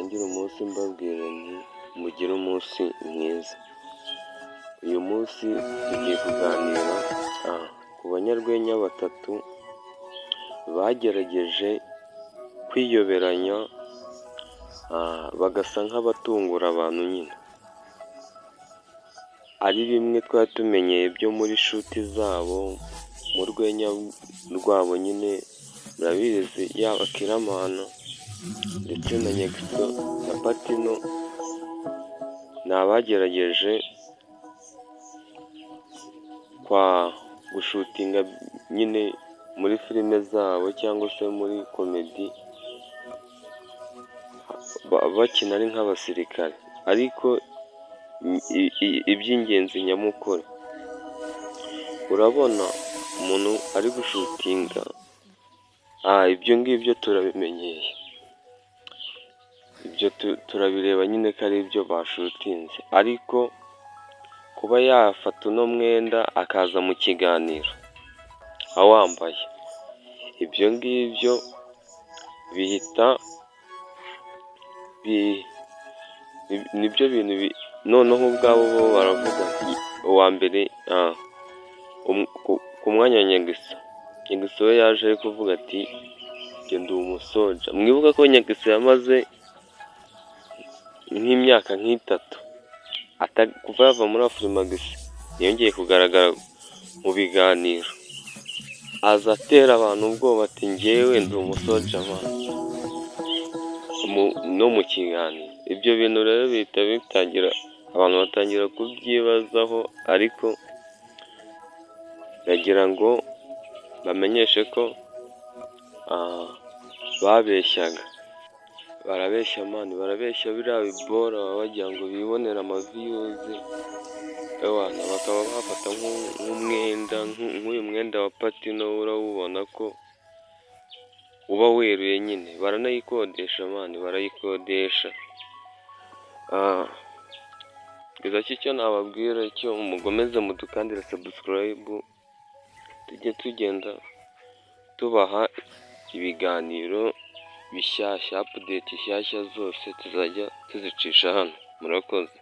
ntangire umunsi mbabwira nti mugire umunsi mwiza. Uyu munsi tugiye kuganira ku banyarwenya batatu bagerageje kwiyoberanya bagasa nk'abatungura abantu nyine. Ari bimwe twari tumenyeye byo muri shuti zabo, mu rwenya rwabo nyine murabizi, yaba Kiramana ndetse na Nyagiso na Patino, ni abagerageje gushutinga nyine muri filime zabo cyangwa se muri komedi, bakina ari nk'abasirikare, ariko iby'ingenzi nyamukuru, urabona umuntu ari gushutinga, ibyo ngibyo turabimenyeye, ibyo turabireba nyine ko ari ibyo bashutinze, ariko kuba yafata uno mwenda akaza mu kiganiro awambaye, ibyo ngibyo bihita nibyo bintu noneho ubwabo bo baravuga ati uwa mbere ku mwanya wa Nyagiso we yaje ari kuvuga ati njye ndi umusoja. Mwibuka ko Nyagiso yamaze nk'imyaka nk'itatu kuva yava muri Afurimax yongeye kugaragara mu biganiro, aza atera abantu ubwoba ati njyewe ndi umusoja no mu kiganiro. Ibyo bintu rero bihita bitangira, abantu batangira kubyibazaho, ariko ndagira ngo bamenyeshe ko babeshyaga, barabeshya mani, barabeshya biriya bibora, baba bagira ngo bibonere amaviyuzi, bakaba bafata nk'umwenda, nk'uyu mwenda wa Patino urawubona ko uba weruye nyine, baranayikodesha mani, barayikodesha. Kugeza icyo nababwira cyo, mukomeze mudukandire subscribe, tujye tugenda tubaha ibiganiro bishyashya, update nshyashya zose tuzajya tuzicisha hano. Murakoze.